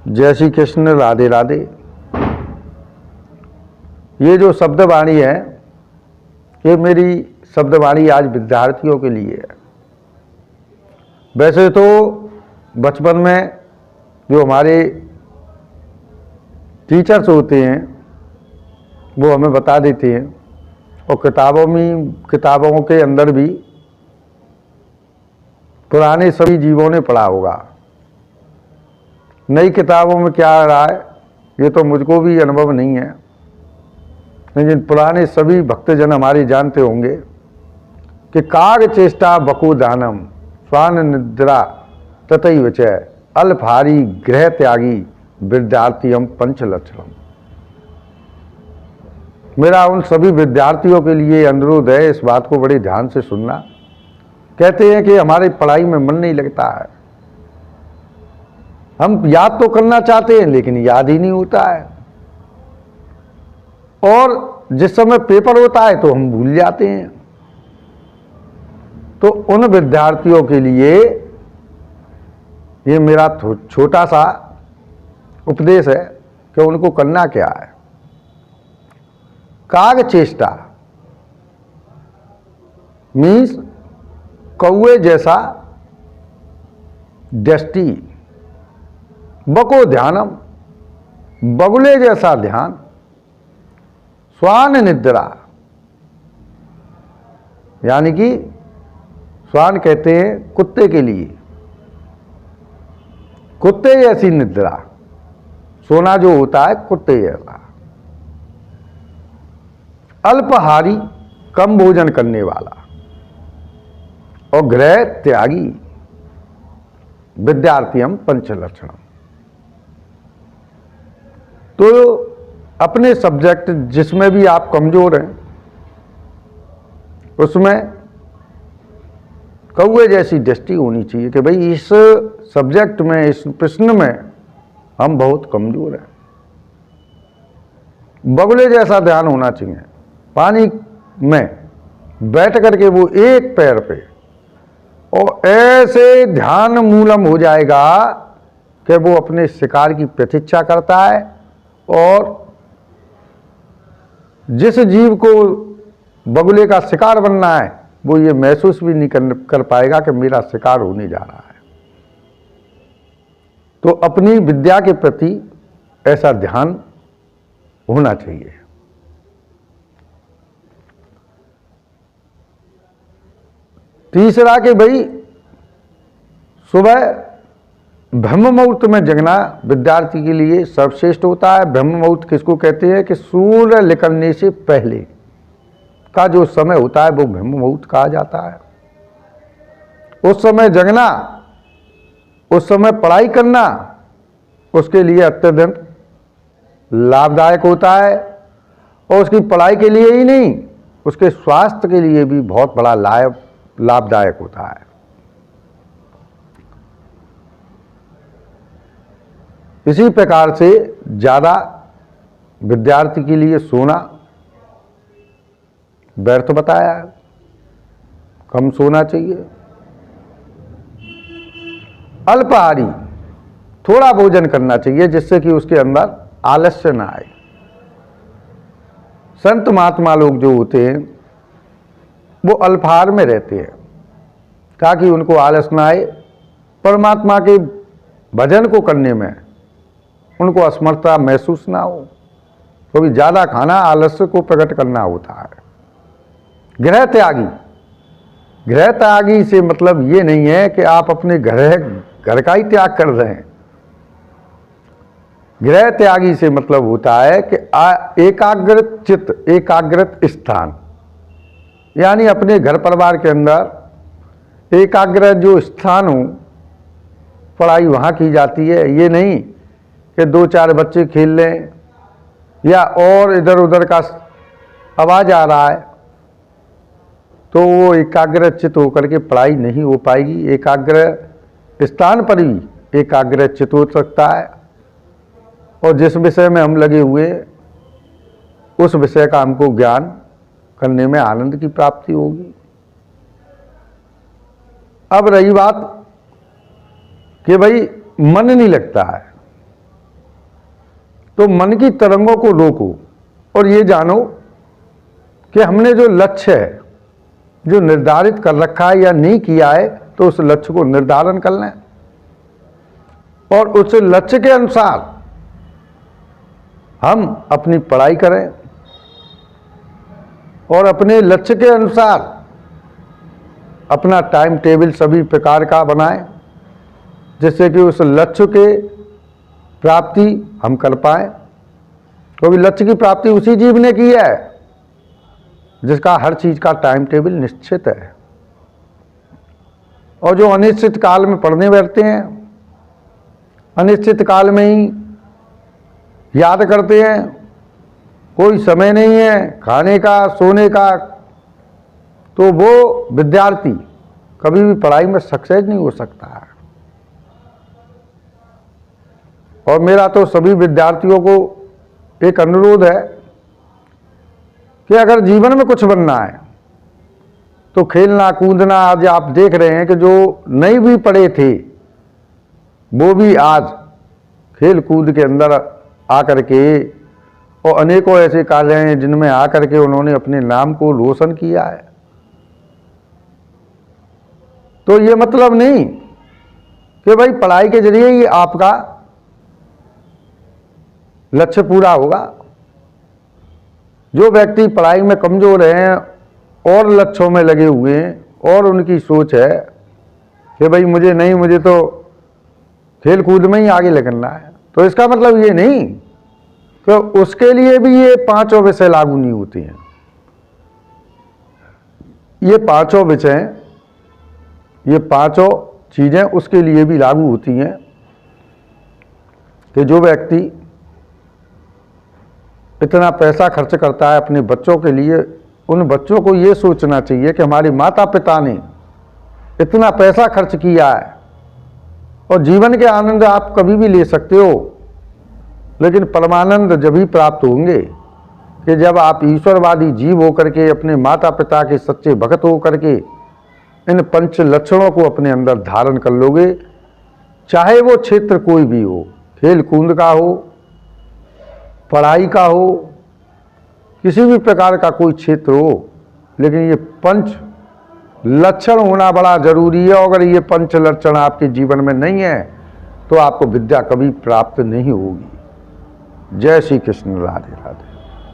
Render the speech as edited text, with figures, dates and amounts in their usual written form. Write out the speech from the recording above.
जय श्री कृष्ण, राधे राधे। ये जो शब्दवाणी है, ये मेरी शब्दवाणी आज विद्यार्थियों के लिए है। वैसे तो बचपन में जो हमारे टीचर्स होते हैं वो हमें बता देते हैं, और किताबों के अंदर भी पुराने सभी जीवों ने पढ़ा होगा। नई किताबों में क्या आ रहा है ये तो मुझको भी अनुभव नहीं है, लेकिन पुराने सभी भक्तजन हमारे जानते होंगे कि काग चेष्टा बको दानम स्वान निद्रा ततई विचय अल्पहारी गृह त्यागी विद्यार्थियम पंचलक्षणम। मेरा उन सभी विद्यार्थियों के लिए अनुरोध है, इस बात को बड़े ध्यान से सुनना। कहते हैं कि हमारी पढ़ाई में मन नहीं लगता है, हम याद तो करना चाहते हैं लेकिन याद ही नहीं होता है, और जिस समय पेपर होता है तो हम भूल जाते हैं। तो उन विद्यार्थियों के लिए ये मेरा छोटा सा उपदेश है कि उनको करना क्या है। काग चेष्टा मीन्स कौवे जैसा दृष्टि, बको ध्यानम बगुले जैसा ध्यान, स्वान निद्रा यानी कि स्वान कहते हैं कुत्ते के लिए, कुत्ते जैसी निद्रा, सोना जो होता है कुत्ते जैसा। अल्पहारी कम भोजन करने वाला, और गृह त्यागी विद्यार्थियम पंचलक्षणम। तो अपने सब्जेक्ट जिसमें भी आप कमजोर हैं उसमें कौवे जैसी दृष्टि होनी चाहिए कि भाई इस सब्जेक्ट में, इस प्रश्न में हम बहुत कमजोर हैं। बगुले जैसा ध्यान होना चाहिए, पानी में बैठ करके वो एक पैर पे, और ऐसे ध्यान मूलम हो जाएगा कि वो अपने शिकार की प्रतीक्षा करता है, और जिस जीव को बगुले का शिकार बनना है वो ये महसूस भी नहीं कर पाएगा कि मेरा शिकार होने जा रहा है। तो अपनी विद्या के प्रति ऐसा ध्यान होना चाहिए। तीसरा कि भाई सुबह ब्रह्म मुहूर्त में जगना विद्यार्थी के लिए सर्वश्रेष्ठ होता है। ब्रह्म मुहूर्त किसको कहते हैं कि सूर्य निकलने से पहले का जो समय होता है वो ब्रह्म मुहूर्त कहा जाता है। उस समय जगना, उस समय पढ़ाई करना उसके लिए अत्यधिक लाभदायक होता है, और उसकी पढ़ाई के लिए ही नहीं, उसके स्वास्थ्य के लिए भी बहुत बड़ा लाभदायक होता है। इसी प्रकार से ज़्यादा विद्यार्थी के लिए सोना व्यर्थ बताया है, कम सोना चाहिए। अल्पहारी थोड़ा भोजन करना चाहिए जिससे कि उसके अंदर आलस्य ना आए। संत महात्मा लोग जो होते हैं वो अल्पाहार में रहते हैं ताकि उनको आलस ना आए, परमात्मा के भजन को करने में उनको असमर्थता महसूस ना हो, क्योंकि ज़्यादा खाना आलस्य को प्रकट करना होता है। गृह त्यागी, गृह त्यागी से मतलब ये नहीं है कि आप अपने घर का ही त्याग कर रहे हैं। गृह त्यागी से मतलब होता है कि एकाग्रत चित्त, एकाग्रत स्थान, यानी अपने घर परिवार के अंदर एकाग्र जो स्थान हो, पढ़ाई वहाँ की जाती है। ये नहीं कि दो चार बच्चे खेल लें या और इधर उधर का आवाज़ आ रहा है तो वो एकाग्र चित्त होकर के पढ़ाई नहीं हो पाएगी। एकाग्र स्थान पर ही एकाग्र चित्त हो सकता है, और जिस विषय में हम लगे हुए उस विषय का हमको ज्ञान करने में आनंद की प्राप्ति होगी। अब रही बात कि भाई मन नहीं लगता है, तो मन की तरंगों को रोको और ये जानो कि हमने जो लक्ष्य है, जो निर्धारित कर रखा है या नहीं किया है, तो उस लक्ष्य को निर्धारण कर लें और उस लक्ष्य के अनुसार हम अपनी पढ़ाई करें और अपने लक्ष्य के अनुसार अपना टाइम टेबल सभी प्रकार का बनाएं, जिससे कि उस लक्ष्य के प्राप्ति हम कर पाएं। क्योंकि लक्ष्य की प्राप्ति उसी जीव ने की है जिसका हर चीज का टाइम टेबल निश्चित है। और जो अनिश्चित काल में पढ़ने बैठते हैं, अनिश्चित काल में ही याद करते हैं, कोई समय नहीं है खाने का सोने का, तो वो विद्यार्थी कभी भी पढ़ाई में सक्सेस नहीं हो सकता है। और मेरा तो सभी विद्यार्थियों को एक अनुरोध है कि अगर जीवन में कुछ बनना है तो खेलना कूदना, आज आप देख रहे हैं कि जो नहीं भी पढ़े थे वो भी आज खेल कूद के अंदर आकर के, और अनेकों ऐसे कार्य हैं जिनमें आकर के उन्होंने अपने नाम को रोशन किया है। तो ये मतलब नहीं कि भाई पढ़ाई के जरिए ही आपका लक्ष्य पूरा होगा। जो व्यक्ति पढ़ाई में कमजोर हैं और लक्ष्यों में लगे हुए हैं और उनकी सोच है कि भाई मुझे तो खेल कूद में ही आगे लगना है, तो इसका मतलब ये नहीं कि उसके लिए भी ये पांचों विषय लागू नहीं होते हैं। ये पांचों विषय, ये पांचों चीजें उसके लिए भी लागू होती हैं कि जो व्यक्ति इतना पैसा खर्च करता है अपने बच्चों के लिए, उन बच्चों को ये सोचना चाहिए कि हमारे माता पिता ने इतना पैसा खर्च किया है। और जीवन के आनंद आप कभी भी ले सकते हो, लेकिन परमानंद जब ही प्राप्त होंगे कि जब आप ईश्वरवादी जीव होकर के, अपने माता पिता के सच्चे भक्त होकर के इन पंच लक्षणों को अपने अंदर धारण कर लोगे। चाहे वो क्षेत्र कोई भी हो, खेल कूद का हो, पढ़ाई का हो, किसी भी प्रकार का कोई क्षेत्र हो, लेकिन ये पंच लक्षण होना बड़ा जरूरी है। अगर ये पंच लक्षण आपके जीवन में नहीं है तो आपको विद्या कभी प्राप्त नहीं होगी। जय श्री कृष्ण, राधे राधे।